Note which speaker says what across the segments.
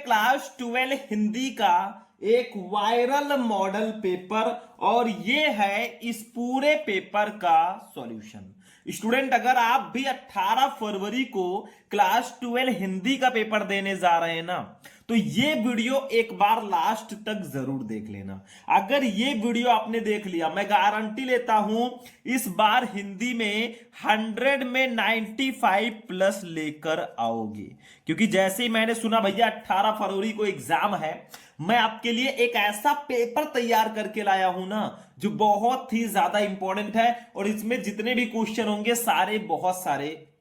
Speaker 1: Class 12 Hindi का एक viral model paper और ये है इस पूरे पेपर का सॉल्यूशन। स्टूडेंट, अगर आप भी 18 फरवरी को क्लास 12 हिंदी का पेपर देने जा रहे हैं ना, तो ये वीडियो एक बार लास्ट तक जरूर देख लेना। अगर ये वीडियो आपने देख लिया, मैं गारंटी लेता हूं इस बार हिंदी में 100 में 95 प्लस लेकर आओगे। क्योंकि जैसे ही मैंने सुना भैया 18 फरवरी को एग्जाम है, मैं आपके लिए एक ऐसा पेपर तैयार करके लाया हूं ना जो बहुत ही ज्यादा इंपॉर्टेंट है और इसमें जितने भी क्वेश्चन होंगे सारे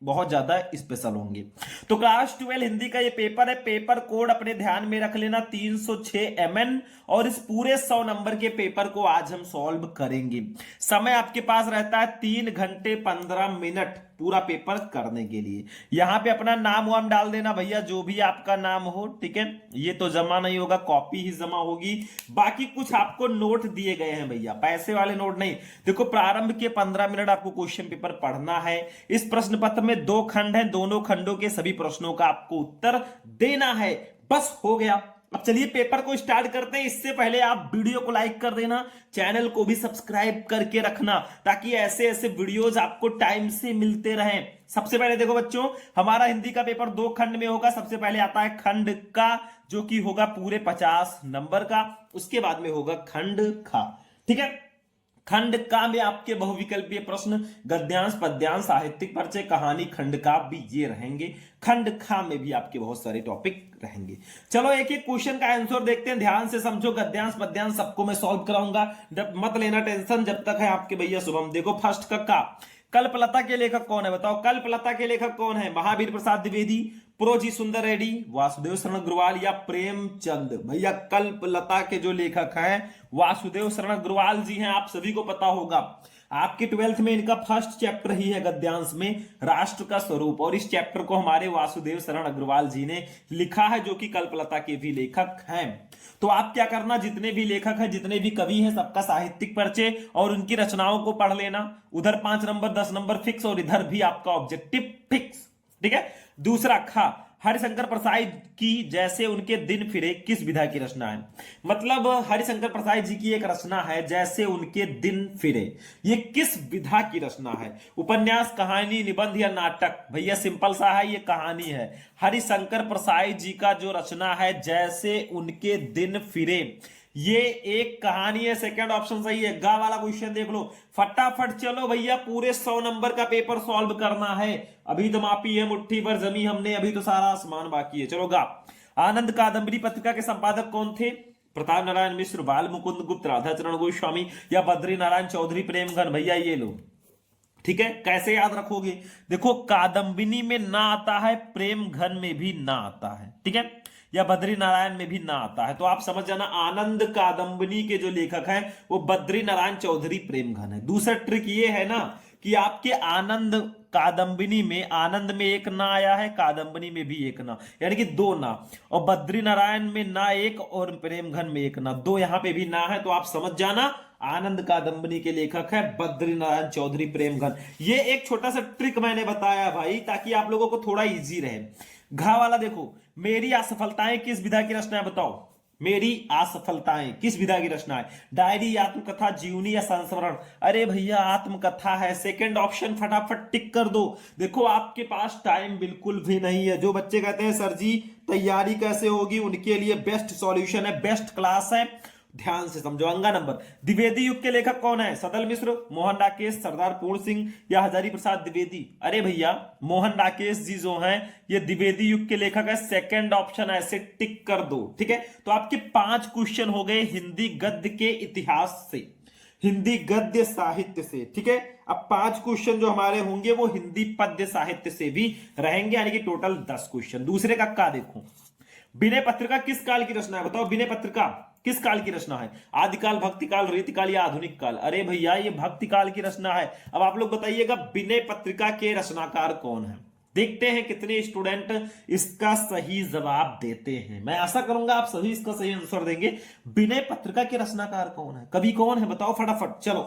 Speaker 1: बहुत ज्यादा स्पेशल होंगे। तो क्लास 12 हिंदी का ये पेपर है। पेपर कोड अपने ध्यान में रख लेना 306 MN और इस पूरे 100 नंबर के पेपर को आज हम सॉल्व करेंगे। समय आपके पास रहता है 3 घंटे 15 मिनट पूरा पेपर करने के लिए। यहां पे अपना नाम वाम डाल देना भैया, जो भी आपका नाम हो, ठीक है। ये तो जमा नहीं होगा, कॉपी ही जमा होगी। बाकी कुछ आपको नोट दिए गए हैं भैया, पैसे वाले नोट नहीं। देखो, प्रारंभ के 15 मिनट आपको क्वेश्चन पेपर पढ़ना है। इस प्रश्न पत्र में 2 खंड हैं, दोनों खंडों के सभी प्रश्नों का आपको उत्तर देना है, बस हो गया। अब चलिए पेपर को स्टार्ट करते हैं। इससे पहले आप वीडियो को लाइक कर देना, चैनल को भी सब्सक्राइब करके रखना ताकि ऐसे ऐसे वीडियोस आपको टाइम से मिलते रहें। सबसे पहले देखो बच्चों, हमारा हिंदी का पेपर 2 खंड में होगा। सबसे पहले आता है खंड का, जो कि होगा पूरे 50 नंबर का। उसके बाद में होगा खंड खा, ठीक है। खंड का में आपके बहुविकल्पीय प्रश्न, गद्यांश, पद्यांश, साहित्यिक परिचय, कहानी, खंड का भी ये रहेंगे। खंड खा में भी आपके बहुत सारे टॉपिक रहेंगे। चलो एक एक क्वेश्चन का आंसर देखते हैं, ध्यान से समझो। गद्यांश पद्यांश सबको मैं सॉल्व कराऊंगा, जब मत लेना टेंशन जब तक है आपके भैया शुभम। देखो फर्स्ट का कल्पलता के लेखक कौन है बताओ। कल्पलता के लेखक कौन है? महावीर प्रसाद द्विवेदी, प्रोजी सुंदर रेड्डी, वासुदेव शरण अग्रवाल या प्रेमचंद। भैया कल्पलता के जो लेखक हैं वासुदेव शरण अग्रवाल जी हैं, आप सभी को पता होगा। आपके 12th में इनका फर्स्ट चैप्टर ही है गद्यांश में, राष्ट्र का स्वरूप, और इस चैप्टर को हमारे वासुदेव शरण अग्रवाल जी ने लिखा है, जो कि कल्पलता के भी लेखक हैं। तो आप क्या करना, जितने भी लेखक हैं, जितने भी कवि हैं, सबका साहित्यिक परिचय और उनकी रचनाओं को पढ़ लेना। उधर 5 नंबर 10 नंबर फिक्स और इधर भी आपका ऑब्जेक्टिव फिक्स, ठीक है। दूसरा खा, हरिशंकर प्रसाद की जैसे उनके दिन फिरे किस विधा की रचना है? मतलब हरिशंकर प्रसाद जी की एक रचना है जैसे उनके दिन फिरे, ये किस विधा की रचना है? उपन्यास, कहानी, निबंध या नाटक? भैया सिंपल सा है, ये कहानी है। हरिशंकर प्रसाद जी का जो रचना है जैसे उनके दिन फिरे, ये एक कहानी है। सेकंड ऑप्शन सही है। गा वाला क्वेश्चन देख लो फटाफट। चलो भैया, पूरे 100 नंबर का पेपर सॉल्व करना है। अभी तो मापी है मुट्ठी भर जमी हमने, अभी तो सारा आसमान बाकी है। चलो गा। आनंद कादंबरी पत्रिका के संपादक कौन थे? प्रताप नारायण मिश्र, बाल मुकुंद गुप्त, राधाचरण गोस्वामी या बद्री नारायण चौधरी प्रेमघन? भैया ये लो, ठीक है। कैसे याद रखोगे? देखो, कादंबिनी में ना आता है, प्रेम घन में भी ना आता है, ठीक है, या बद्री नारायण में भी ना आता है। तो आप समझ जाना आनंद कादंबिनी के जो लेखक हैं वो बद्री नारायण चौधरी प्रेमघन है। दूसरा ट्रिक ये है ना कि आपके आनंद कादंबिनी में आनंद में एक ना आया है, कादंबिनी में भी एक ना, यानी कि 2 ना, और बद्री नारायण में ना एक और प्रेमघन में एक ना, 2 यहां पे भी ना है। तो आप समझ जाना आनंद कादंबिनी के लेखक है बद्री नारायण चौधरी प्रेमघन। ये एक छोटा सा ट्रिक मैंने बताया भाई, ताकि आप लोगों को थोड़ा इजी रहे। घा वाला देखो, मेरी असफलताएं किस विधा की रचना है बताओ। मेरी असफलताएं किस विधा की रचना है? डायरी, आत्मकथा, जीवनी या संस्मरण? अरे भैया आत्मकथा है। सेकंड ऑप्शन फटाफट टिक कर दो। देखो आपके पास टाइम बिल्कुल भी नहीं है। जो बच्चे कहते हैं सर जी तैयारी कैसे होगी, उनके लिए बेस्ट सॉल्यूशन है, बेस्ट क्लास है। ध्यान से समझो। अंगा नंबर, द्विवेदी युग के लेखक कौन है? सदल मिश्र, मोहन राकेश, सरदार पूर्ण सिंह या हजारी प्रसाद द्विवेदी? अरे भैया मोहन राकेश जी जो हैं ये द्विवेदी युग के लेखक है। सेकंड ऑप्शन ऐसे टिक कर दो, ठीक है। तो आपके 5 क्वेश्चन हो गए हिंदी गद्य के इतिहास से, हिंदी गद्य साहित्य से, ठीक है। अब 5 क्वेश्चन जो हमारे होंगे वो हिंदी पद्य साहित्य से भी रहेंगे, यानी कि टोटल 10 क्वेश्चन। दूसरे का देखो, विनय पत्रिका किस काल की रचना है बताओ। विनय पत्रिका किस काल की रचना है? आदिकाल, भक्तिकाल, रीतिकाल या आधुनिक काल? अरे भैया ये भक्तिकाल की रचना है। अब आप लोग बताइएगा विनय पत्रिका के रचनाकार कौन है? देखते हैं कितने स्टूडेंट इसका सही जवाब देते हैं। मैं आशा करूंगा आप सभी इसका सही आंसर देंगे। विनय पत्रिका के रचनाकार कौन है, कवि कौन है बताओ फटाफट। चलो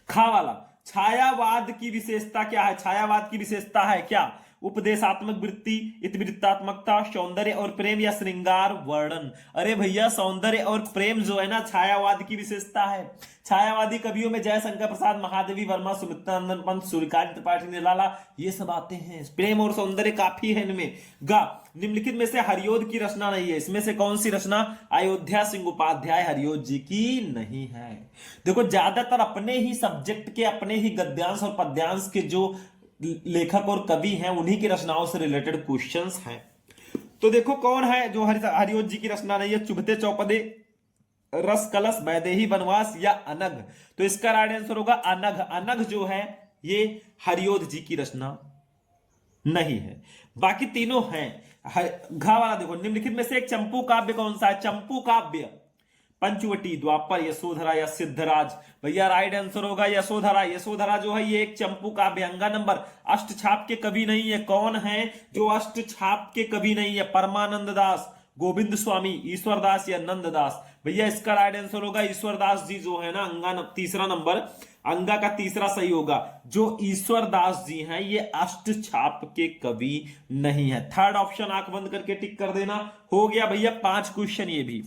Speaker 1: खा वाला, छायावाद की विशेषता क्या है? छायावाद की विशेषता है क्या? उपदेशात्मक वृत्ति, इतिवृत्तात्मकता, सौंदर्य और प्रेम या श्रृंगार वर्णन। अरे भैया सौंदर्य और प्रेम जो है ना छायावाद की विशेषता है। छायावादी कवियों में जयशंकर प्रसाद, महादेवी वर्मा, सुमित्रानंद पंत, सूर्यकांत त्रिपाठी, निराला, ये सब आते हैं। प्रेम और सौंदर्य काफी है इनमें। गा निम्नलिखित में से हरियोध की रचना नहीं है। इसमें से कौन सी रचना अयोध्या सिंह उपाध्याय हरियोध जी की नहीं है। देखो ज्यादातर अपने ही सब्जेक्ट के, अपने ही गद्यांश और पद्यांश के जो लेखक और कवि हैं उन्हीं की रचनाओं से रिलेटेड क्वेश्चंस हैं। तो देखो कौन है जो हरियोध जी की रचना नहीं है। चुभते चौपदे, रस कलश, वैदेही वनवास या अनघ। तो इसका राइट आंसर होगा अनघ। अनघ जो है ये हरियोध जी की रचना नहीं है। बाकी तीनों हैं। घा वाला देखो, निम्नलिखित में से एक चंपू काव्य कौन सा है। चंपू काव्य पंचवटी, द्वापर, यशोधरा या सिद्धराज। भैया राइट आंसर होगा यशोधरा। यशोधरा जो है ये एक चंपू काव्य। अंगा नंबर, अष्टछाप के कवि नहीं है। कौन है जो अष्टछाप के कवि नहीं है। परमानंद दास, गोविंद स्वामी, ईश्वर दास या नंददास। भैया इसका राइट आंसर होगा ईश्वर दास जी जो है ना, अंगा तीसरा नंबर, अंगा का तीसरा सही होगा। जो ईश्वर दास जी हैं ये अष्टछाप के कवि नहीं है। थर्ड ऑप्शन आंख बंद करके टिक कर देना। हो गया भैया 5 क्वेश्चन। ये भी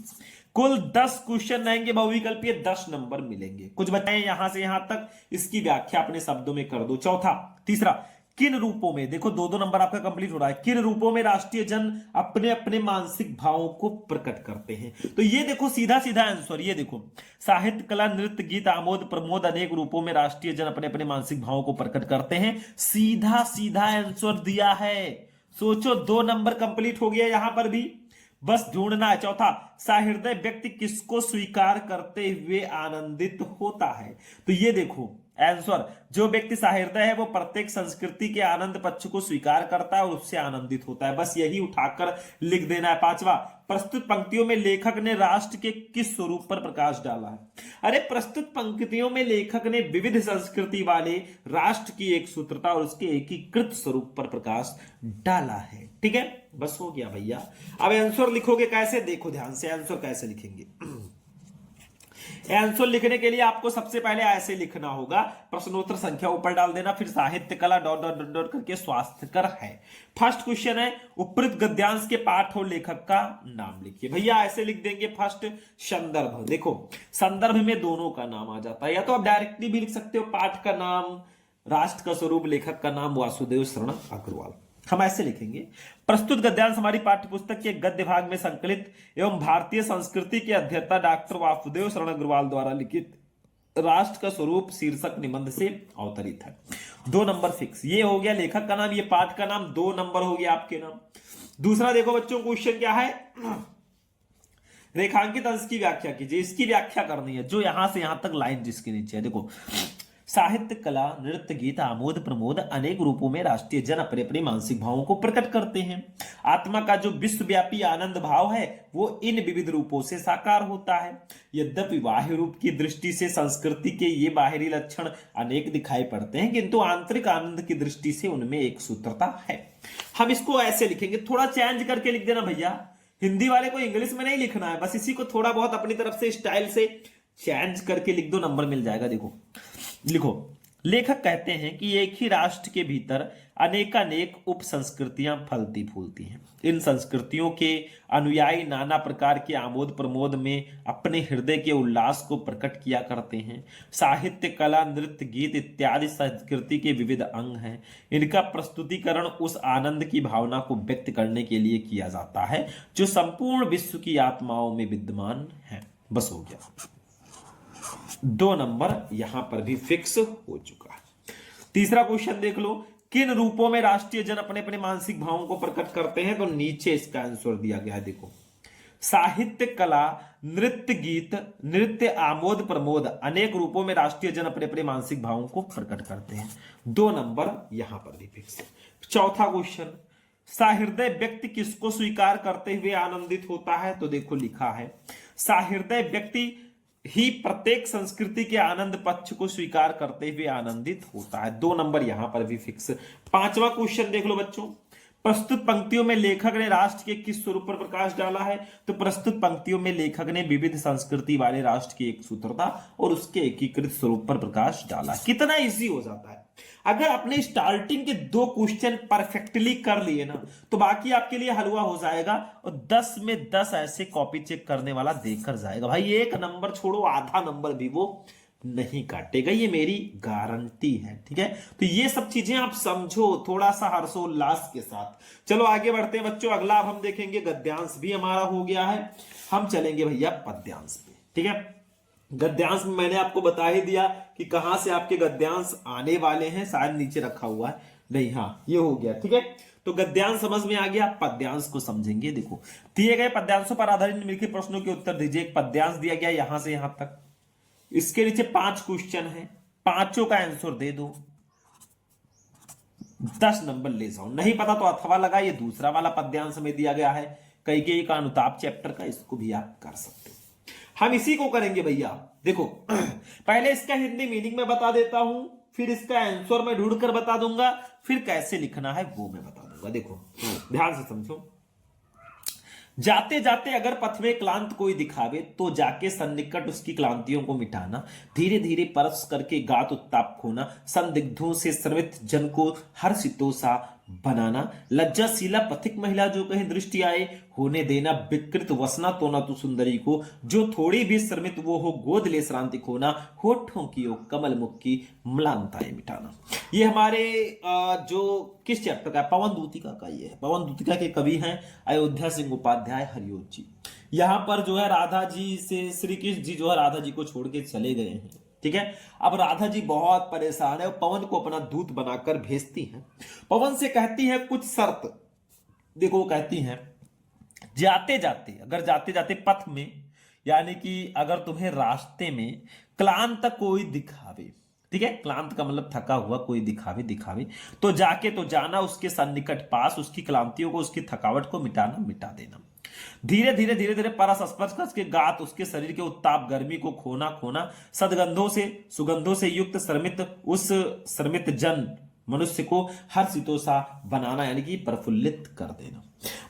Speaker 1: कुल 10 क्वेश्चन रहेंगे बहुविकल्पीय, 10 नंबर मिलेंगे। कुछ बताएं यहां से यहां तक, इसकी व्याख्या अपने शब्दों में कर दो। चौथा, तीसरा, किन रूपों में, देखो 2-2 नंबर आपका कंप्लीट हो रहा है। किन रूपों में राष्ट्रीय जन अपने अपने मानसिक भावों को प्रकट करते हैं। तो ये देखो सीधा सीधा आंसर, ये देखो साहित्य, कला, नृत्य, गीत, आमोद प्रमोद, अनेक रूपों में राष्ट्रीय जन अपने अपने मानसिक भावों को प्रकट करते हैं। सीधा सीधा आंसर दिया है। सोचो 2 नंबर कंप्लीट हो गया यहां पर भी, बस ढूंढना है। चौथा, सहृदय व्यक्ति किसको स्वीकार करते हुए आनंदित होता है। तो ये देखो आंसर, जो व्यक्ति सहृदय है वो प्रत्येक संस्कृति के आनंद पक्ष को स्वीकार करता है और उससे आनंदित होता है। बस यही उठाकर लिख देना है। पांचवा, प्रस्तुत पंक्तियों में लेखक ने राष्ट्र के किस स्वरूप पर प्रकाश डाला है। अरे प्रस्तुत पंक्तियों में लेखक ने विविध संस्कृति वाले राष्ट्र की एक सूत्रता और उसके एकीकृत स्वरूप पर प्रकाश डाला है। ठीक है, बस हो गया भैया। अब आंसर लिखोगे कैसे, देखो ध्यान से आंसर कैसे लिखेंगे। आंसर लिखने के लिए आपको सबसे पहले ऐसे लिखना होगा, प्रश्नोत्तर संख्या ऊपर डाल देना, फिर साहित्य, कला डॉट डॉट डॉट डॉट करके स्वास्थ्यकर है। फर्स्ट क्वेश्चन है, उपृत गद्यांश के पाठ और लेखक का नाम लिखिए। भैया ऐसे लिख देंगे, फर्स्ट संदर्भ। देखो संदर्भ में दोनों का नाम आ जाता है, या तो आप डायरेक्टली भी लिख सकते हो, पाठ का नाम, राष्ट्र का स्वरूप, लेखक का नाम वासुदेव शरण अग्रवाल। हम ऐसे लिखेंगे, प्रस्तुत गद्यांश हमारी पाठ्यपुस्तक के गद्य भाग में संकलित एवं भारतीय संस्कृति के अध्येता डॉक्टर वासुदेव शरण अग्रवाल द्वारा लिखित राष्ट्र का स्वरूप शीर्षक निबंध से अवतरित है। 2 नंबर फिक्स। ये हो गया लेखक का नाम, ये पाठ का नाम, 2 नंबर हो गया आपके नाम। दूसरा देखो बच्चों क्वेश्चन क्या है, रेखांकित अंश की व्याख्या कीजिए। इसकी व्याख्या करनी है, जो यहां से यहां तक लाइन जिसके नीचे है। देखो साहित्य, कला, नृत्य, गीत, आमोद प्रमोद, अनेक रूपों में राष्ट्रीय जन अपने अपने मानसिक भावों को प्रकट करते हैं। आत्मा का जो विश्वव्यापी आनंद भाव है वो इन विविध रूपों से साकार होता है। यद्यपि बाह्य रूप की दृष्टि से संस्कृति के ये बाहरी लक्षण अनेक दिखाई पड़ते हैं, किंतु आंतरिक आनंद की दृष्टि से उनमें एक सूत्रता है। हम इसको ऐसे लिखेंगे, थोड़ा चेंज करके लिख देना भैया। हिंदी वाले को इंग्लिश में नहीं लिखना है, बस इसी को थोड़ा बहुत अपनी तरफ से स्टाइल से चेंज करके लिख दो, नंबर मिल जाएगा। देखो लिखो, लेखक कहते हैं कि एक ही राष्ट्र के भीतर अनेकानेक उप संस्कृतियां फलती फूलती हैं। इन संस्कृतियों के अनुयायी नाना प्रकार के आमोद प्रमोद में अपने हृदय के उल्लास को प्रकट किया करते हैं। साहित्य, कला, नृत्य, गीत इत्यादि संस्कृति के विविध अंग हैं। इनका प्रस्तुतिकरण उस आनंद की भावना को व्यक्त करने के लिए किया जाता है जो संपूर्ण विश्व की आत्माओं में विद्यमान है। बस हो गया, 2 नंबर यहां पर भी फिक्स हो चुका है। तीसरा क्वेश्चन देख लो, किन रूपों में राष्ट्रीय जन अपने अपने मानसिक भावों को प्रकट करते हैं। तो नीचे इसका आंसर दिया गया है, देखो साहित्य, कला, नृत्य, गीत, नृत्य, आमोद प्रमोद, अनेक रूपों में राष्ट्रीय जन अपने अपने मानसिक भावों को प्रकट करते हैं। 2 नंबर यहां पर भी फिक्स है। चौथा क्वेश्चन, सहृदय व्यक्ति किसको स्वीकार करते हुए आनंदित होता है। तो देखो लिखा है, सहृदय व्यक्ति ही प्रत्येक संस्कृति के आनंद पक्ष को स्वीकार करते हुए आनंदित होता है। 2 नंबर यहां पर भी फिक्स। 5वां क्वेश्चन देख लो बच्चों, प्रस्तुत पंक्तियों में लेखक ने राष्ट्र के किस स्वरूप पर प्रकाश डाला है? तो प्रस्तुत पंक्तियों में लेखक ने विविध संस्कृति वाले राष्ट्र की एक सूत्रता और उसके एकीकृत स्वरूप पर प्रकाश डाला। कितना इजी हो जाता है। अगर आपने स्टार्टिंग के 2 क्वेश्चन परफेक्टली कर लिए ना, तो बाकी आपके लिए हलवा हो जाएगा। और 10 में 10 ऐसे कॉपी चेक करने वाला देकर जाएगा भाई, 1 नंबर छोड़ो, आधा नंबर भी वो नहीं काटेगा, ये मेरी गारंटी है। ठीक है, तो ये सब चीजें आप समझो थोड़ा सा हर्षोल्लास के साथ। चलो आगे बढ़ते हैं बच्चों। अगला अब हम देखेंगे, गद्यांश भी हमारा हो गया है, हम चलेंगे भैया पद्यांश पे। ठीक है, गद्यांश में मैंने आपको बता ही दिया कि कहां से आपके गद्यांश आने वाले हैं, शायद नीचे रखा हुआ है, नहीं, हाँ ये हो गया। ठीक है, तो गद्यांश समझ में आ गया, पद्यांश को समझेंगे। देखो, दिए गए पद्यांशों पर आधारित निम्नलिखित प्रश्नों के उत्तर दीजिए। एक पद्यांश दिया गया यहां से यहां तक, इसके नीचे 5 क्वेश्चन है, पांचों का आंसर दे दो, 10 नंबर ले जाओ। नहीं पता तो अथवा लगा, ये दूसरा वाला पद्यांश में दिया गया है कैकेयी का अनुताप चैप्टर का, इसको भी आप कर सकते हो। हम इसी को करेंगे भैया। देखो पहले इसका हिंदी मीनिंग में बता देता हूं, फिर इसका आंसर मैं ढूंढ कर बता दूंगा, फिर कैसे लिखना है वो मैं बता दूंगा। देखो ध्यान से समझो। जाते जाते अगर पथ में क्लांत कोई दिखावे, तो जाके सन्निकट उसकी क्लांतियों को मिटाना, धीरे धीरे परस करके गात उत्ताप खोना, संदिग्धों से श्रमित जन को हर्षितों सा बनाना, लज्जाशीला पथिक महिला जो कहीं दृष्टि आए, होने देना विकृत वसना तो ना तू सुंदरी को, जो थोड़ी भी श्रमित वो हो गोद ले श्रांति खोना, होठों की ओ कमल मुख की म्लानताएं मिटाना। ये हमारे जो किस चैप्टर का है, पवन दूतिका का ये है। पवन दूतिका के कवि हैं अयोध्या सिंह उपाध्याय हरिओत जी। यहां पर जो है राधा जी से श्री कृष्ण जी जो है राधा जी को छोड़ के चले गए हैं। ठीक है, अब राधा जी बहुत परेशान है, पवन को अपना दूत बनाकर भेजती हैं। पवन से कहती है कुछ शर्त। देखो वो कहती हैं, जाते जाते, अगर जाते जाते पथ में, यानी कि अगर तुम्हें रास्ते में क्लांत कोई दिखावे, ठीक है, क्लांत का मतलब थका हुआ कोई दिखावे, तो जाके तो जाना उसके सन्निकट पास, उसकी क्लांतियों को, उसकी थकावट को मिटाना, मिटा देना। धीरे धीरे परस स्पर्श करके गात उसके शरीर के उत्ताप गर्मी को खोना, सदगंधों से सुगंधों से युक्त श्रमित उस श्रमित जन मनुष्य को हर्षितों सा बनाना, यानी कि प्रफुल्लित कर देना।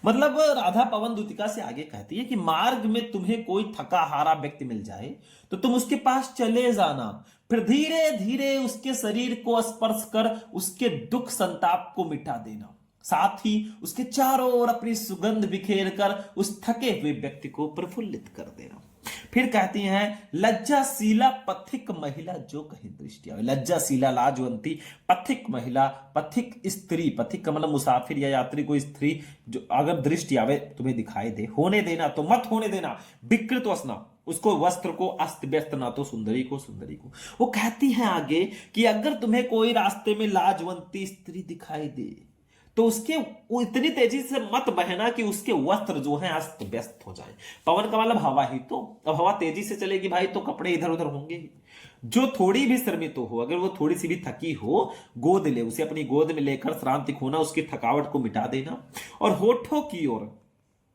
Speaker 1: मतलब राधा पवन दूतिका से आगे कहती है कि मार्ग में तुम्हें कोई थका हारा व्यक्ति मिल जाए तो तुम उसके पास चले जाना, फिर धीरे धीरे उसके शरीर को स्पर्श कर उसके दुख संताप को मिटा देना, साथ ही उसके चारों ओर अपनी सुगंध बिखेर कर उस थके हुए व्यक्ति को प्रफुल्लित कर देना। फिर कहती हैं, लज्जाशीला पथिक महिला जो कहीं दृष्टि आवे। लज्जाशीला लाजवंती पथिक महिला, पथिक स्त्री, पथिक का मतलब मुसाफिर या यात्री कोई स्त्री जो अगर दृष्टि आवे तुम्हें दिखाई दे, होने देना तो मत होने देना, विकृत वसना, उसको वस्त्र को अस्त व्यस्त ना तो सुंदरी को सुंदरी को। वो कहती हैं आगे कि अगर तुम्हें कोई रास्ते में लाजवंती स्त्री दिखाई दे तो उसके वो इतनी तेजी से मत बहना कि उसके वस्त्र जो हैं अस्त व्यस्त हो जाए। पवन का मतलब हवा ही, तो अब हवा तेजी से चलेगी भाई तो कपड़े इधर उधर होंगे ही। जो थोड़ी भी श्रमित हो, अगर वो थोड़ी सी भी थकी हो, गोद ले, उसे अपनी गोद में लेकर श्रांति खोना, उसकी थकावट को मिटा देना, और होठों की ओर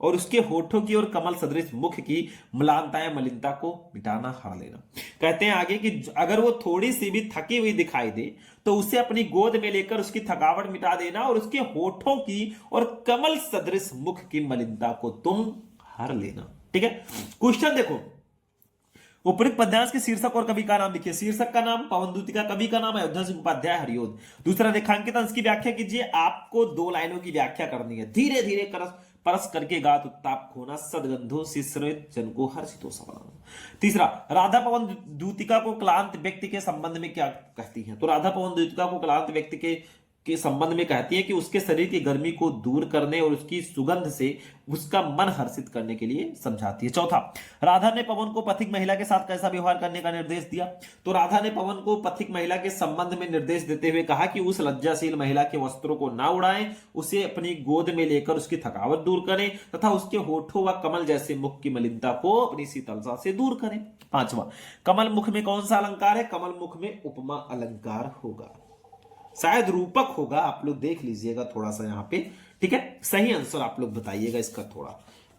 Speaker 1: और उसके होठों की ओर कमल सदृश मुख की म्लानताएं मलिनता को मिटाना, हरा लेना। कहते हैं आगे कि अगर वो थोड़ी सी भी थकी हुई दिखाई दे तो उसे अपनी गोद में लेकर उसकी थकावट मिटा देना, और उसके होठों की और कमल सदृश मुख की मलिनता को तुम हर लेना। ठीक है, क्वेश्चन देखो, उपयुक्त पद्यांश के शीर्षक और कवि का नाम लिखिए। शीर्षक का नाम पवन दूतिका, कवि का नाम अयोध्या सिंह उपाध्याय हरिओत। दूसरा, रेखांकित अंश की व्याख्या कीजिए। आपको 2 लाइनों की व्याख्या करनी है। धीरे धीरे परस करके गात उत्ताप खोना, सदगंधों से श्रमित जन को हर्षितों सा बनाना। तीसरा, राधा पवन दूतिका को क्लांत व्यक्ति के संबंध में क्या कहती है? तो राधा पवन दूतिका को क्लांत व्यक्ति के संबंध में कहती है कि उसके शरीर की गर्मी को दूर करने और उसकी सुगंध से उसका मन हर्षित करने के लिए समझाती है। चौथा, राधा ने पवन को पथिक महिला के साथ कैसा व्यवहार करने का निर्देश दिया? तो राधा ने पवन को पथिक महिला के संबंध में निर्देश देते हुए कहा कि उस लज्जाशील महिला के वस्त्रों को ना उड़ाएं, उसे अपनी गोद में लेकर उसकी थकावट दूर करें तथा उसके होठों व कमल जैसे मुख की मलिनता को अपनी शीतलता से दूर करें। पांचवा, कमल मुख में कौन सा अलंकार है? कमल मुख में उपमा अलंकार होगा, शायद रूपक होगा, आप लोग देख लीजिएगा थोड़ा सा यहाँ पे। ठीक है, सही आंसर आप लोग बताइएगा इसका थोड़ा।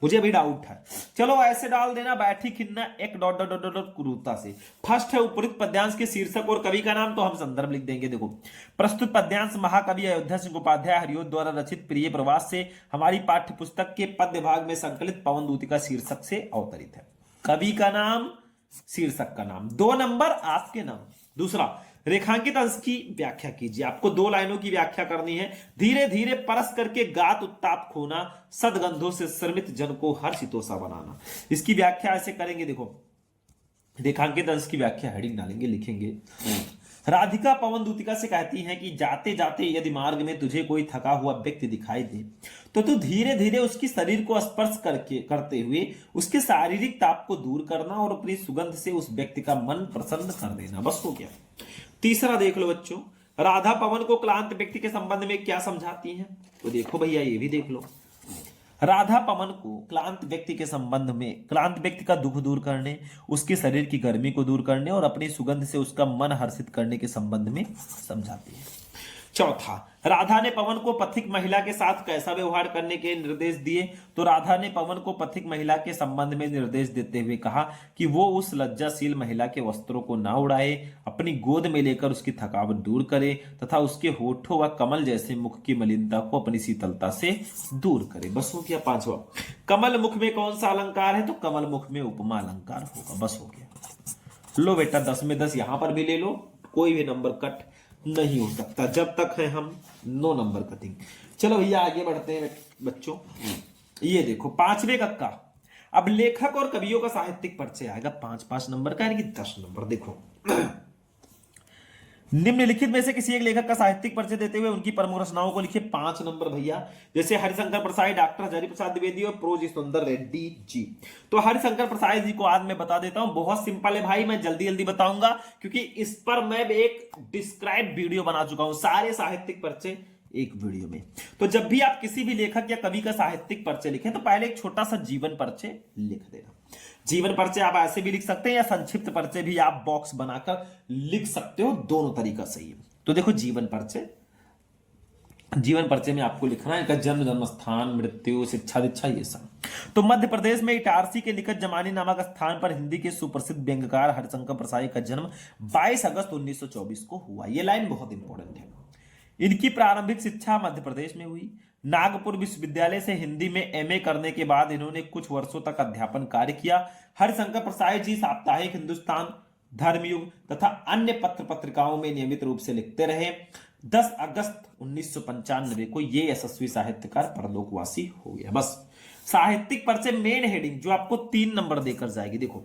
Speaker 1: मुझे भी डाउट है। चलो ऐसे डाल देना, बैठी खिन्ना एक डॉट डॉट डॉट डॉट क्रूरता से। फर्स्ट है उपरोक्त पद्यांश के शीर्षक और कवि का नाम, तो हम संदर्भ लिख देंगे। देखो, प्रस्तुत पद्यांश महाकवि अयोध्या सिंह उपाध्याय हरिओद द्वारा रचित प्रिय प्रवास से हमारी पाठ्य पुस्तक के पद्य भाग में संकलित पवन दूतिका शीर्षक से अवतरित है। कवि का नाम, शीर्षक का नाम। 2 नंबर आपके नाम। दूसरा, रेखांकित अंश की व्याख्या कीजिए। आपको 2 लाइनों की व्याख्या करनी है। धीरे धीरे परस करके गात उत्ताप खोना, सदगंधों से श्रमित जन को हर्षितोषा बनाना। इसकी व्याख्या ऐसे करेंगे। देखो, रेखांकित अंश की व्याख्या हेडिंग डालेंगे, लिखेंगे, राधिका पवन दूतिका से कहती है कि जाते जाते यदि मार्ग में तुझे कोई थका हुआ व्यक्ति दिखाई दे तो तू धीरे धीरे उसकी शरीर को स्पर्श करते हुए उसके शारीरिक ताप को दूर करना और अपनी सुगंध से उस व्यक्ति का मन प्रसन्न कर देना। बस हो गया। तीसरा देख लो बच्चों, राधा पवन को क्लांत व्यक्ति के संबंध में क्या समझाती हैं, तो देखो भैया ये भी देख लो। राधा पवन को क्लांत व्यक्ति के संबंध में क्लांत व्यक्ति का दुख दूर करने, उसके शरीर की गर्मी को दूर करने और अपनी सुगंध से उसका मन हर्षित करने के संबंध में समझाती है। चौथा, राधा ने पवन को पथिक महिला के साथ कैसा व्यवहार करने के निर्देश दिए, तो राधा ने पवन को पथिक महिला के संबंध में निर्देश देते हुए कहा कि वो उस लज्जाशील महिला के वस्त्रों को ना उड़ाए, अपनी गोद में लेकर उसकी थकावट दूर करे तथा उसके होठों व कमल जैसे मुख की मलिनता को अपनी शीतलता से दूर करे। बस हो गया। 5वां, कमल मुख में कौन सा अलंकार है, तो कमल मुख में उपमा अलंकार होगा। बस हो गया। लो बेटा 10 में 10 यहां पर भी ले लो, कोई भी नंबर कट नहीं हो सकता जब तक है हम 9 नंबर कटिंग। चलो भैया आगे बढ़ते हैं बच्चों। ये देखो 5वें कक्का, अब लेखक और कवियों का साहित्यिक परिचय आएगा 5-5 नंबर का, यानी कि 10 नंबर। देखो, निम्नलिखित में से किसी एक लेखक का साहित्यिक परिचय देते हुए उनकी प्रमुख रचनाओं को लिखिए। 5 नंबर भैया, जैसे हरिशंकर प्रसाद, डॉक्टर हरि प्रसाद द्विवेदी और प्रोज सुंदर रेड्डी जी। तो हरिशंकर प्रसाद जी को आज मैं बता देता हूं, बहुत सिंपल है भाई, मैं जल्दी जल्दी बताऊंगा क्योंकि इस पर मैं एक डिस्क्राइब वीडियो बना चुका हूं, सारे साहित्यिक परिचय एक वीडियो में। तो जब भी आप किसी भी लेखक या कवि का साहित्यिक परिचय लिखें तो पहले एक छोटा सा जीवन परिचय लिख देना। जीवन परिचय आप ऐसे भी लिख सकते हैं या संक्षिप्त परिचय भी आप बॉक्स बनाकर लिख सकते हो, दोनों तरीका सही है। तो देखो जीवन परिचय, जीवन परिचय में आपको लिखना है इनका जन्म, जन्म स्थान, मृत्यु, शिक्षा दीक्षा, ये सब। तो मध्य प्रदेश में इटारसी के निकट जमानी नामक स्थान पर हिंदी के सुप्रसिद्ध व्यंग्यकार हरिशंकर प्रसाद का जन्म 22 अगस्त 1924 को हुआ। यह लाइन बहुत इंपॉर्टेंट है। इनकी प्रारंभिक शिक्षा मध्य प्रदेश में हुई। नागपुर विश्वविद्यालय से हिंदी में एमए करने के बाद इन्होंने कुछ वर्षों तक अध्यापन कार्य किया। हरिशंकर प्रसाद जी साप्ताहिक हिंदुस्तान, धर्मयुग तथा अन्य पत्र पत्रिकाओं में नियमित रूप से लिखते रहे। 10 अगस्त 1995 को ये यशस्वी साहित्यकार परलोकवासी हो गया। बस साहित्यिक परिचय मेन हेडिंग जो आपको 3 नंबर देकर जाएगी। देखो,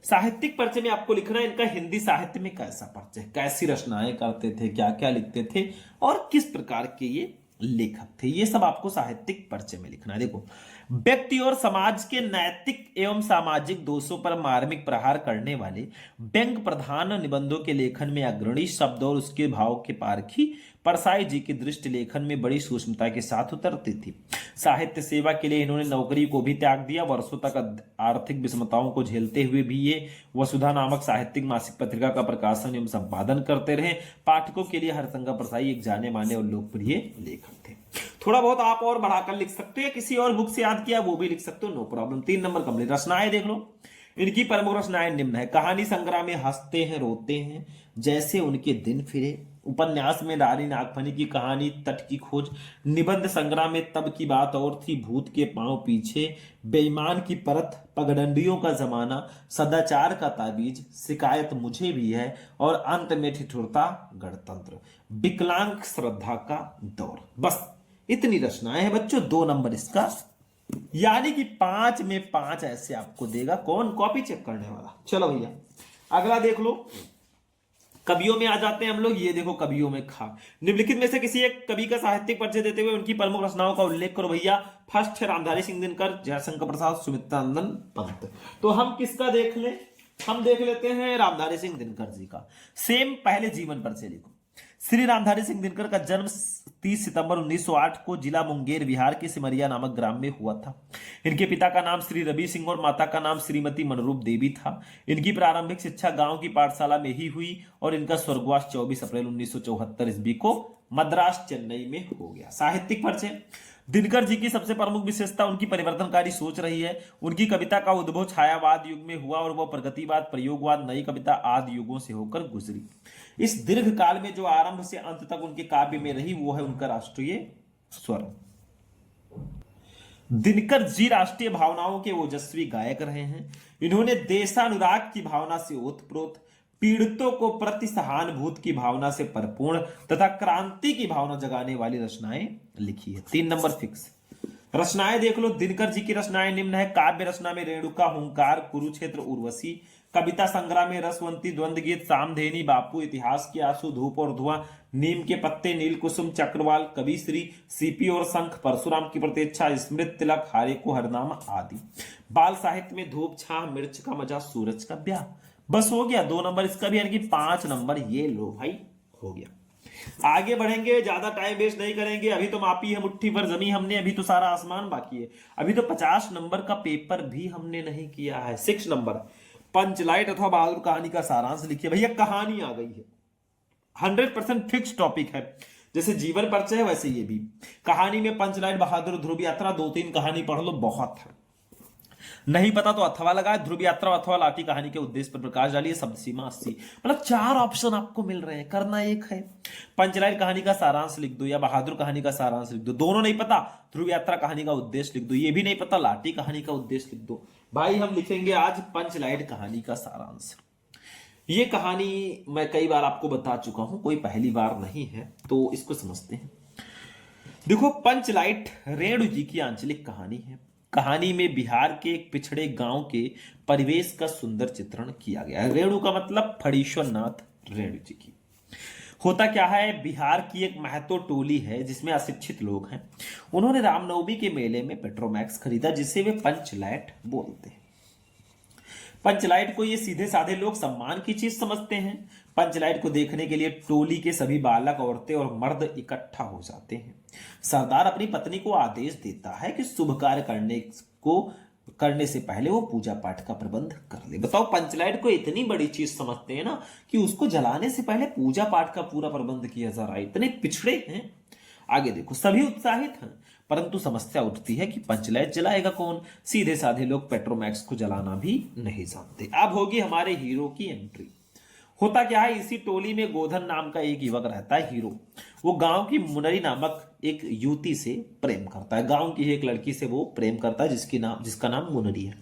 Speaker 1: साहित्यिक परिचय में आपको लिखना है इनका हिंदी साहित्य में कैसा परिचय, कैसी रचनाएं करते थे, क्या क्या लिखते थे और किस प्रकार के ये लेखक थे, ये सब आपको साहित्यिक परिचय में लिखना है। देखो, व्यक्ति और समाज के नैतिक एवं सामाजिक दोषों पर मार्मिक प्रहार करने वाले व्यंग प्रधान निबंधों के लेखन में अग्रणी शब्द और उसके भाव के पारखी परसाई जी की दृष्टि लेखन में बड़ी सूक्ष्मता के साथ उतरती थी। साहित्य सेवा के लिए इन्होंने नौकरी को भी त्याग दिया। वर्षों तक आर्थिक विषमताओं को झेलते हुए भी ये वसुधा नामक साहित्यिक मासिक पत्रिका का प्रकाशन एवं संपादन करते रहे। पाठकों के लिए हरिशंकर प्रसाद एक जाने माने और लोकप्रिय लेखक थे। थोड़ा बहुत आप और बढ़ाकर लिख सकते हैं, किसी और बुक से याद किया वो भी लिख सकते हो, नो प्रॉब्लम। 3 number complete. रचनाएं देख लो, इनकी प्रमुख रचनाएं निम्न है। कहानी संग्रह में हंसते हैं रोते हैं जैसे उनके दिन फिरे, उपन्यास में रानी नागफनी की कहानी तट की खोज, निबंध संग्रह में तब की बात और थी, भूत के पांव पीछे, बेईमान की परत, पगडंडियों का जमाना, सदाचार का ताबीज, शिकायत मुझे भी है और अंत में ठिठुरता गणतंत्र, विकलांग श्रद्धा का दौर। बस इतनी रचनाएं हैं बच्चों। 2 नंबर इसका, यानी कि 5 में 5 ऐसे आपको देगा। कौन? कॉपी चेक करने वाला। चलो भैया अगला देख लो। कवियों में आ जाते हैं हम लोग। ये देखो कवियों में खा, निम्नलिखित में से किसी एक कवि का साहित्यिक परिचय देते हुए उनकी प्रमुख रचनाओं का उल्लेख करो भैया। फर्स्ट है रामधारी सिंह दिनकर, जयशंकर प्रसाद, सुमित्रानंदन पंत। तो हम किसका देख लें? हम देख लेते हैं रामधारी सिंह दिनकर जी का। सेम पहले जीवन परिचय लिखो। श्री रामधारी सिंह दिनकर का जन्म 30 सितंबर 1908 को जिला मुंगेर बिहार के सिमरिया नामक ग्राम में हुआ था। इनके पिता का नाम श्री रवि सिंह और माता का नाम श्रीमती मनरूप देवी था। इनकी प्रारंभिक शिक्षा गांव की पाठशाला में ही हुई और इनका स्वर्गवास 24 अप्रैल 1974 ईस्वी को मद्रास चेन्नई में हो गया। साहित्यिक परिचय, दिनकर जी की सबसे प्रमुख विशेषता उनकी परिवर्तनकारी सोच रही है। उनकी कविता का उद्भव छायावाद युग में हुआ और वह प्रगतिवाद, प्रयोगवाद, नई कविता आदि युगों से होकर गुजरी। इस दीर्घ काल में जो आरंभ से अंत तक उनके काव्य में रही वो है उनका राष्ट्रीय स्वर। दिनकर जी राष्ट्रीय भावनाओं के ओजस्वी गायक रहे हैं। इन्होंने देशानुराग की भावना से ओतप्रोत, पीड़ितों को प्रति सहानुभूति की भावना से परिपूर्ण तथा क्रांति की भावना जगाने वाली रचनाएं लिखी है। 3 नंबर फिक्स। रचनाएं देख लो, दिनकर जी की रचनाएं निम्न है। काव्य रचना में रेणुका, हुंकार, कुरुक्षेत्र, उर्वशी। कविता संग्रह में रसवंती, द्वंद्व गीत, सामधेनी, बापू, इतिहास के आंसू, धूप और धुआं, नीम के पत्ते, नील कुसुम, चक्रवाल, कविश्री, सीपी और शंख, परशुराम की प्रतीक्षा, स्मृत तिलक, हारे को हरनामा आदि। बाल साहित्य में धूप, छाह, मिर्च का मजा, सूरज का ब्याह। बस हो गया 2 नंबर इसका भी, यानी कि 5 नंबर ये लो भाई हो गया। आगे बढ़ेंगे, ज्यादा टाइम वेस्ट नहीं करेंगे। अभी तो मापी है मुट्ठी भर जमी हमने, अभी तो सारा आसमान बाकी है। अभी तो 50 नंबर का पेपर भी हमने नहीं किया है। 6 नंबर, पंचलाइट अथवा बहादुर कहानी का सारांश लिखिए। भैया कहानी आ गई है, 100% फिक्स टॉपिक है। जैसे जीवन परिचय है वैसे ये भी कहानी में पंचलाइट, बहादुर, ध्रुव यात्रा, 2-3 कहानी पढ़ लो, बहुत है। नहीं पता तो अथवा लगाए, ध्रुव यात्रा अथवा लाठी कहानी के उद्देश्य पर प्रकाश डालिए, शब्द सीमा 80। मतलब 4 ऑप्शन आपको मिल रहे हैं, करना एक है। पंचलाइट कहानी का सारांश लिख दो या बहादुर कहानी का सारांश लिख दो। दोनों नहीं पता, ध्रुव यात्रा कहानी का उद्देश्य लिख दो। ये भी नहीं पता, लाठी कहानी का उद्देश्य लिख दो। भाई हम लिखेंगे आज पंचलाइट कहानी का सारांश। ये कहानी मैं कई बार आपको बता चुका हूं, कोई पहली बार नहीं है, तो इसको समझते हैं। देखो, पंचलाइट रेणु जी की आंचलिक कहानी है। कहानी में बिहार के एक पिछड़े गांव के परिवेश का सुंदर चित्रण किया गया है। रेणु का मतलब फणीश्वर नाथ रेणु जी की। होता क्या है, बिहार की एक महतो टोली है जिसमें अशिक्षित लोग हैं। उन्होंने रामनवमी के मेले में पेट्रोमैक्स खरीदा, जिसे वे पंचलाइट बोलते हैं। पंचलाइट को ये सीधे साधे लोग सम्मान की चीज समझते हैं। पंचलाइट को देखने के लिए टोली के सभी बालक, औरतें और मर्द इकट्ठा हो जाते हैं। सरदार अपनी पत्नी को आदेश देता है कि शुभ कार्य करने से पहले वो पूजा पाठ का प्रबंध कर ले। बताओ, पंचलाइट को इतनी बड़ी चीज समझते हैं ना कि उसको जलाने से पहले पूजा पाठ का पूरा प्रबंध किया जा रहा है। इतने पिछड़े हैं। आगे देखो, सभी उत्साहित हैं, परंतु समस्या उठती है कि पंचलाइट जलाएगा कौन। सीधे साधे लोग पेट्रोमैक्स को जलाना भी नहीं जानते। अब होगी हमारे हीरो की एंट्री। होता क्या है, इसी टोली में गोधन नाम का एक युवक रहता है, हीरो। वो गांव की मुनरी नामक एक युवती से प्रेम करता है। गांव की एक लड़की से वो प्रेम करता है जिसका नाम मुनरी है।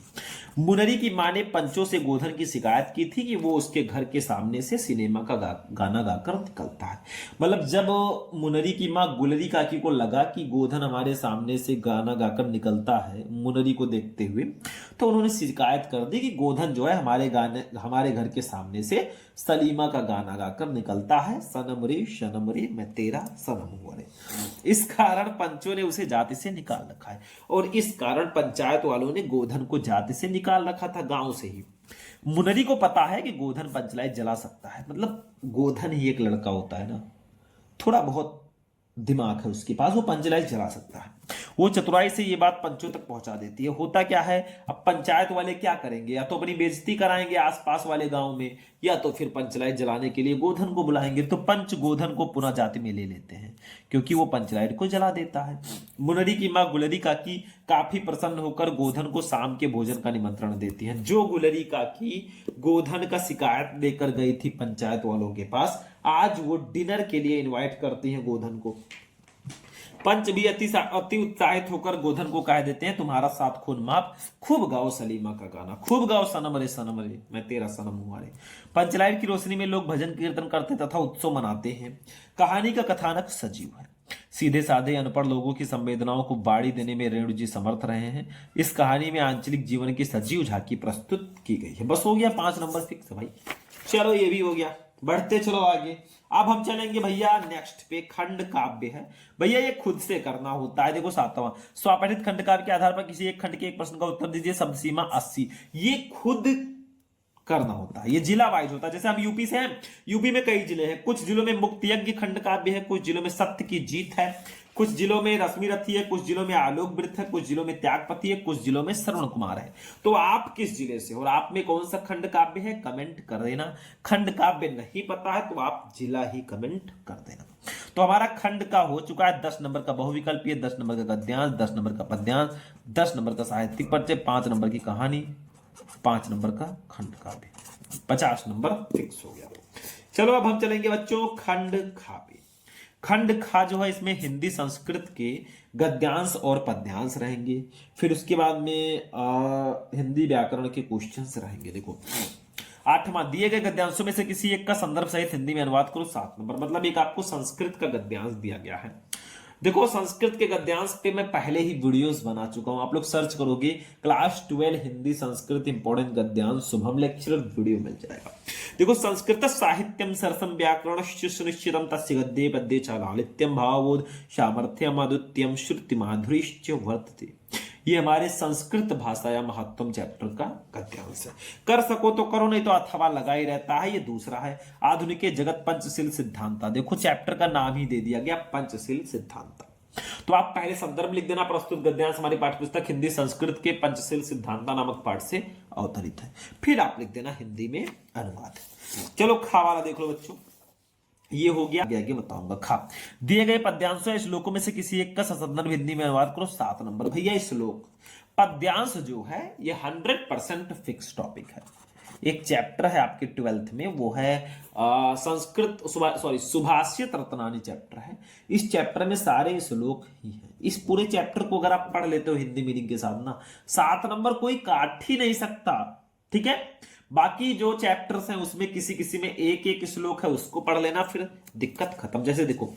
Speaker 1: मुनरी की मां ने पंचों से गोधन की शिकायत की थी कि वो उसके घर के सामने से सिनेमा का गाना गाकर निकलता है। मतलब जब मुनरी की मां गुलरी काकी को लगा कि गोधन हमारे सामने से गाना गाकर निकलता है मुनरी को देखते हुए, तो उन्होंने शिकायत कर दी कि गोधन जो है हमारे घर के सामने से सलीमा का गाना गाकर निकलता है, सनम रे मैं तेरा सनम हुआ रे। इस कारण पंचों ने उसे जाति से निकाल रखा है, और इस कारण पंचायत वालों ने गोधन को जाति से निकाल रखा था, गांव से ही। मुनरी को पता है कि गोधन पंचलाइट जला सकता है। मतलब गोधन ही एक लड़का होता है ना, थोड़ा बहुत दिमाग है उसके पास, वो पंचलाइट जला सकता है। वो चतुराई से ये बात पंचों तक पहुंचा देती है। होता क्या है, अब पंचायत वाले क्या करेंगे, या तो अपनी बेइज्जती कराएंगे आसपास वाले गांव में, या तो फिर पंचलाइट जलाने के लिए गोधन को बुलाएंगे। तो पंच गोधन को पुनः जाति में ले लेते हैं, क्योंकि वो पंचलाइट को जला देता है। मुनरी की मां गुलरी काकी काफी प्रसन्न होकर गोधन को शाम के भोजन का निमंत्रण देती है। जो गुलरी काकी गोधन का शिकायत लेकर गई थी पंचायत वालों के पास, आज वो डिनर के लिए इन्वाइट करती हैं गोधन को। पंच भी अति उत्साहित होकर गोधन को कह देते हैं, तुम्हारा साथ खून माफ, खूब गाओ सलीमा का गाना, खूब गाओ सनम रे मैं तेरा सनम हुआ रे। पंचलाइट की रोशनी में लोग भजन कीर्तन करते तथा उत्सव मनाते हैं। कहानी का कथानक सजीव है। सीधे साधे अनपढ़ लोगों की संवेदनाओं को बाड़ी देने में रेणु जी समर्थ रहे हैं। इस कहानी में आंचलिक जीवन की सजीव झांकी प्रस्तुत की गई है। बस हो गया, 5 नंबर फिक्स भाई। चलो ये भी हो गया, बढ़ते चलो आगे। अब हम चलेंगे भैया नेक्स्ट पे, खंड काव्य है। भैया ये खुद से करना होता है। देखो 7वां, स्वपठित खंड काव्य के आधार पर किसी एक खंड के एक प्रश्न का उत्तर दीजिए, शब्द सीमा 80। ये खुद करना होता है, ये जिला वाइज होता है। जैसे हम यूपी से हैं, यूपी में कई जिले हैं, कुछ जिलों में मुक्त यज्ञ खंड काव्य है, कुछ जिलों में सत्य की जीत है, कुछ जिलों में रश्मि रथी है, कुछ जिलों में आलोक वृत्त है, कुछ जिलों में त्यागपति है, कुछ जिलों में श्रवण कुमार है। तो आप किस जिले से और आप में कौन सा खंड काव्य है कमेंट कर देना। खंड काव्य नहीं पता है तो आप जिला ही कमेंट कर देना। तो हमारा खंड का हो चुका है 10 नंबर का बहुविकल्पीय, 10 नंबर का गद्यांश, 10 नंबर का पद्यांश, 10 नंबर का साहित्यिक परिचय, 5 नंबर की कहानी, 5 नंबर का खंड काव्य, 50 नंबर फिक्स हो गया। चलो अब हम चलेंगे बच्चों खंड खा पे। खंड खा जो है इसमें हिंदी संस्कृत के गद्यांश और पद्यांश रहेंगे, फिर उसके बाद में हिंदी व्याकरण के क्वेश्चंस रहेंगे। देखो 8वां, दिए गए गद्यांशों में से किसी एक का संदर्भ सहित हिंदी में अनुवाद करो 7 नंबर। मतलब एक आपको संस्कृत का गद्यांश दिया गया है। देखो संस्कृत के गद्यांश पे मैं पहले ही वीडियोस बना चुका हूं, आप लोग सर्च करोगे क्लास 12 हिंदी संस्कृत इंपॉर्टेंट गद्यांश शुभम लेक्चरर, वीडियो मिल जाएगा। देखो संस्कृत साहित्यम सरसम व्याकरण सुनिश्चितम तस्य गद्ये पद्ये च लालित्यम भावोद सामर्थ्यम अद्वितीयम श्रुति माधुरीश्च वर्तते। ये हमारे संस्कृत भाषा या महत्वम चैप्टर का गद्यांश है। कर सको तो करो, नहीं तो अथवा लगा ही रहता है। ये दूसरा है आधुनिक जगत पंचशील सिद्धांता। देखो चैप्टर का नाम ही दे दिया गया पंचशील सिद्धांता। तो आप पहले संदर्भ लिख देना, प्रस्तुत गद्यांश हमारी पाठ्यपुस्तक हिंदी संस्कृत के पंचशील सिद्धांता नामक पाठ से अवतरित है। फिर आप लिख देना हिंदी में अनुवाद। चलो खा वाला देख लो बच्चों, ये हो गया। आगे बताऊंगा। खा, दिए गए पद्यांशों या श्लोकों में से किसी एक का संदर्भ हिंदी में अनुवाद करो 7 नंबर। भैया श्लोक पद्यांश जो है ये 100% फिक्स टॉपिक है। एक चैप्टर है आपके 12th में, वो है संस्कृत सुभाषित रत्नानी चैप्टर है। इस चैप्टर में सारे श्लोक ही हैं। इस पूरे चैप्टर को अगर आप पढ़ लेते हो हिंदी मीनिंग के साथ ना, 7 नंबर कोई काट ही नहीं सकता। ठीक है, बाकी जो चैप्टर्स हैं उसमें किसी किसी में एक एक श्लोक है, उसको पढ़ लेना, फिर दिक्कत खत्म। जैसे देखो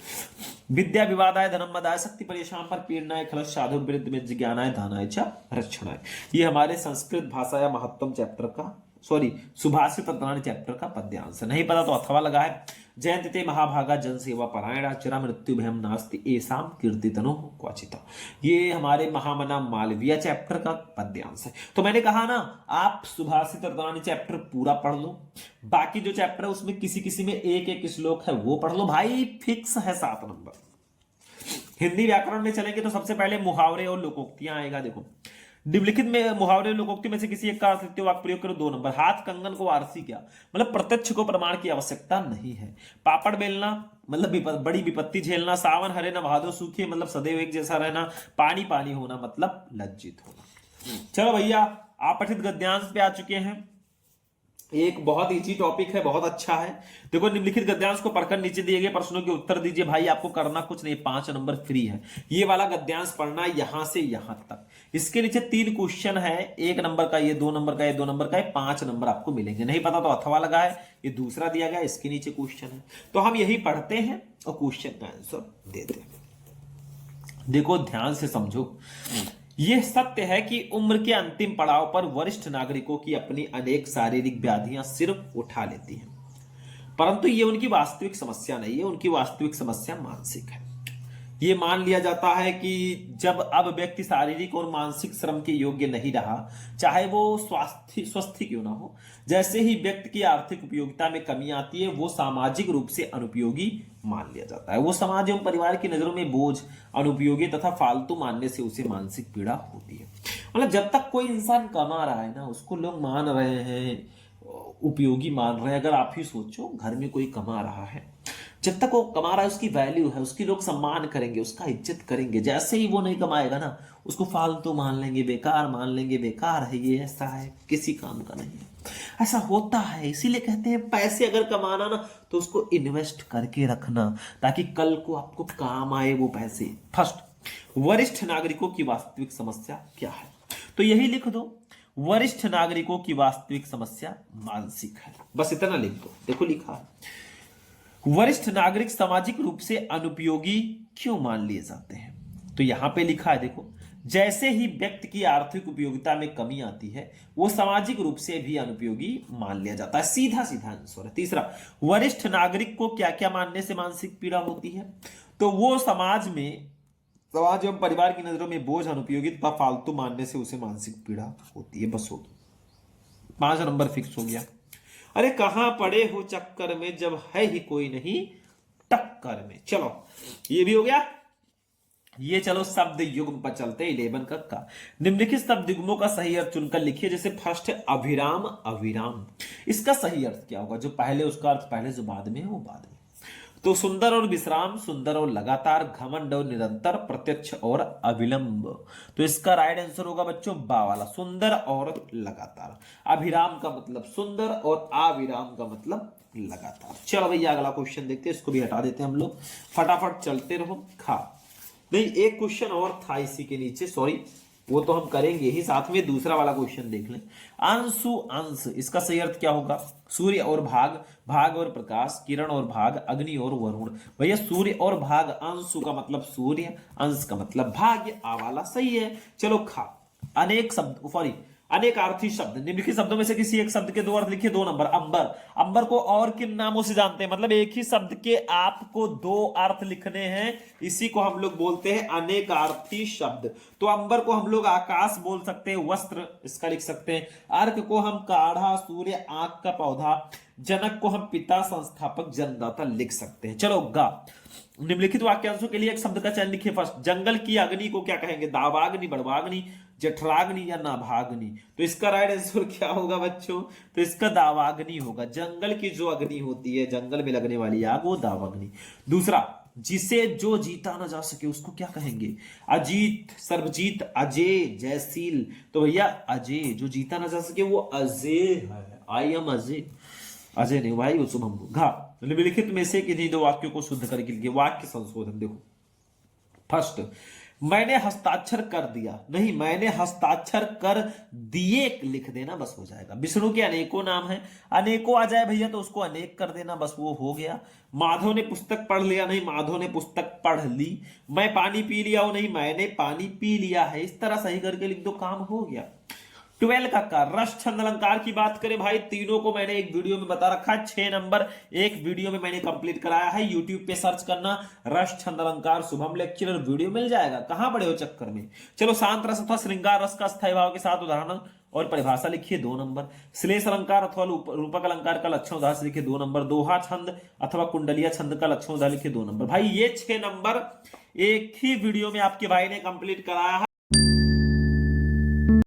Speaker 1: विद्या विवादाय धनम मदाय शक्ति परेशान पर पीड़नाय खलस साधु वृद्ध में ज्ञानाय दानाय च रक्षणाय। ये हमारे संस्कृत भाषा या महत्वम चैप्टर का सुभाषित रत्नानी चैप्टर का पद्यांश। नहीं पता तो अथवा लगा है। जयंती महाभागा जन सेवा परायणा चिरा मृत्यु भयम नास्ति एसाम कीर्तितनो क्वचिता। ये हमारे महामना मालवीय चैप्टर का पद्यांश है। तो मैंने कहा ना आप सुभाषित रत्नानी चैप्टर पूरा पढ़ लो, बाकी जो चैप्टर है उसमें किसी किसी में एक एक श्लोक है वो पढ़ लो भाई, फिक्स है 7 नंबर। हिंदी व्याकरण में चलेंगे तो सबसे पहले मुहावरे और लोकोक्तियां आएगा। देखो निम्नलिखित में मुहावरे लोकोक्ति में से किसी एक का अर्थ वाक्य प्रयोग करो 2 नंबर। हाथ कंगन को आरसी क्या, मतलब प्रत्यक्ष को प्रमाण की आवश्यकता नहीं है। पापड़ बेलना मतलब बड़ी विपत्ति झेलना। सावन हरे न भादो सूखे मतलब सदैव एक जैसा रहना। पानी पानी होना मतलब लज्जित होना। चलो भैया आप पठित गद्यांश पे आ चुके हैं। एक बहुत इजी टॉपिक है, बहुत अच्छा है। देखो निम्नलिखित गद्यांश को पढ़कर नीचे दिए गए प्रश्नों के उत्तर दीजिए। भाई आपको करना कुछ नहीं, 5 नंबर फ्री है। ये वाला गद्यांश पढ़ना यहां से यहां तक। इसके नीचे 3 क्वेश्चन है, 1 नंबर का, ये 2 नंबर का, ये 2 नंबर का, 5 नंबर आपको मिलेंगे। नहीं पता तो अथवा लगा है, ये दूसरा दिया गया, इसके नीचे क्वेश्चन है। तो हम यही पढ़ते हैं और क्वेश्चन का आंसर देते हैं। देखो ध्यान से समझो, यह सत्य है कि उम्र के अंतिम पड़ाव पर वरिष्ठ नागरिकों की अपनी अनेक शारीरिक व्याधियां सिर्फ उठा लेती हैं, परंतु ये उनकी वास्तविक समस्या नहीं है। उनकी वास्तविक समस्या मानसिक है। ये मान लिया जाता है कि जब अब व्यक्ति शारीरिक और मानसिक श्रम के योग्य नहीं रहा, चाहे वो स्वस्थ क्यों ना हो, जैसे ही व्यक्ति की आर्थिक उपयोगिता में कमी आती है वो सामाजिक रूप से अनुपयोगी मान लिया जाता है। वो समाज एवं परिवार की नजरों में बोझ, अनुपयोगी तथा फालतू मानने से उसे मानसिक पीड़ा होती है। मतलब जब तक कोई इंसान कमा रहा है ना, उसको लोग मान रहे हैं, उपयोगी मान रहे हैं। अगर आप ही सोचो घर में कोई कमा रहा है, जब तक वो कमा रहा है उसकी वैल्यू है, उसकी लोग सम्मान करेंगे, उसका इज्जत करेंगे। जैसे ही वो नहीं कमाएगा ना, उसको फालतू मान लेंगे, बेकार मान लेंगे, बेकार है ये, ऐसा है, किसी काम का नहीं है। ऐसा होता है, इसीलिए कहते हैं पैसे अगर कमाना ना तो उसको इन्वेस्ट करके रखना, ताकि कल को आपको काम आए वो पैसे। फर्स्ट, वरिष्ठ नागरिकों की वास्तविक समस्या क्या है, तो यही लिख दो, वरिष्ठ नागरिकों की वास्तविक समस्या मानसिक है। बस इतना लिख दो। देखो लिखा है, वरिष्ठ नागरिक सामाजिक रूप से अनुपयोगी क्यों मान लिए जाते हैं। तो यहां पे लिखा है, देखो जैसे ही व्यक्ति की आर्थिक उपयोगिता में कमी आती है वो सामाजिक रूप से भी अनुपयोगी मान लिया जाता है। सीधा सीधा आंसर है। तीसरा, वरिष्ठ नागरिक को क्या क्या मानने से मानसिक पीड़ा होती है, तो वो समाज एवं परिवार की नजरों में बोझ, अनुपयोगी तथा फालतू मानने से उसे मानसिक पीड़ा होती है। बस हो गया, 5 नंबर फिक्स हो गया। अरे कहां पड़े हो चक्कर में जब है ही कोई नहीं टक्कर में। चलो ये भी हो गया। ये चलो शब्द युग्म पर चलते हैं 11 का निम्नलिखित शब्द युग्मों का सही अर्थ चुनकर लिखिए। जैसे फर्स्ट है अभिराम, अविराम, इसका सही अर्थ क्या होगा? जो पहले उसका अर्थ पहले, जो बाद में है वो बाद में। तो सुंदर और विश्राम, सुंदर और लगातार, घमंड और निरंतर, प्रत्यक्ष और अविलंब। तो इसका राइट आंसर होगा बच्चों बा वाला, सुंदर और लगातार। अभिराम का मतलब सुंदर और अविराम का मतलब लगातार। चलो भैया अगला क्वेश्चन देखते हैं, इसको भी हटा देते हैं हम लोग, फटाफट चलते रहो। खा नहीं, एक क्वेश्चन और था इसी के नीचे, सॉरी, वो तो हम करेंगे ही, साथ में दूसरा वाला क्वेश्चन देख लें। अंशु, अंश, इसका सही अर्थ क्या होगा? सूर्य और भाग, भाग और प्रकाश, किरण और भाग, अग्नि और वरुण। भैया सूर्य और भाग, अंशु का मतलब सूर्य, अंश का मतलब भाग्य, आ वाला सही है। चलो खा अनेक शब्द, सॉरी अनेकार्थी शब्द, निम्नलिखित शब्दों में से किसी एक शब्द के दो अर्थ लिखिए। 2 नंबर अंबर, अंबर को और किन नामों से जानते हैं? मतलब एक ही शब्द के आपको 2 अर्थ लिखने हैं, इसी को हम लोग बोलते हैं अनेकार्थी शब्द। तो अंबर को हम लोग आकाश बोल सकते हैं, वस्त्र इसका लिख सकते हैं। अर्क को हम काढ़ा, सूर्य आंख का पौधा, जनक को हम पिता, संस्थापक, जन्मदाता लिख सकते हैं। चलो गा निम्नलिखित वाक्यांशों के लिए एक शब्द का चयन लिखिए। फर्स्ट, जंगल की अग्नि को क्या कहेंगे? दावाग्नि, बड़वाग्नि, जठराग्नि या नाभाग्नि। तो इसका राइट आंसर क्या होगा बच्चों? तो इसका दावाग्नि होगा। जंगल की जो अग्नि होती है, जंगल में लगने वाली आग, वो दावाग्नि। दूसरा, जिसे जो जीता ना जा सके उसको क्या कहेंगे? अजीत, सर्वजीत, अजय, जयशील। तो भैया अजय, जो जीता ना जा सके वो अजय है। आई एम अजय, अजय नहीं भाई, वो शुभम। घा निम्नलिखित में से किन्हीं 2 वाक्यों को शुद्ध करके लिखिए। वाक्य संशोधन देखो। फर्स्ट, मैंने हस्ताक्षर कर दिया, नहीं मैंने हस्ताक्षर कर दिए लिख देना, बस हो जाएगा। विष्णु के अनेकों नाम है, अनेकों आ जाए भैया तो उसको अनेक कर देना, बस वो हो गया। माधव ने पुस्तक पढ़ लिया, नहीं माधव ने पुस्तक पढ़ ली। मैं पानी पी लिया हूं, नहीं मैंने पानी पी लिया है। इस तरह सही करके लिख दो, काम हो गया। 12 का रस छंद अलंकार की बात करें भाई, तीनों को मैंने एक वीडियो में बता रखा है। 6 नंबर एक वीडियो में मैंने कंप्लीट कराया है। यूट्यूब पे सर्च करना रस छंद अलंकार शुभम लेक्चरर, वीडियो मिल जाएगा। कहां पड़े हो चक्कर में। चलो शांत रस अथवा श्रृंगार रस का स्थायी भाव के साथ उदाहरण और परिभाषा लिखिए 2 नंबर। श्लेष अलंकार अथवा रूपक अलंकार का लक्षण उदाहरण लिखिए 2 नंबर। दोहा छंद अथवा कुंडलिया छंद का लक्षण उदाहरण लिखिए 2 नंबर। भाई ये 6 नंबर एक ही वीडियो में आपके भाई ने कंप्लीट कराया है।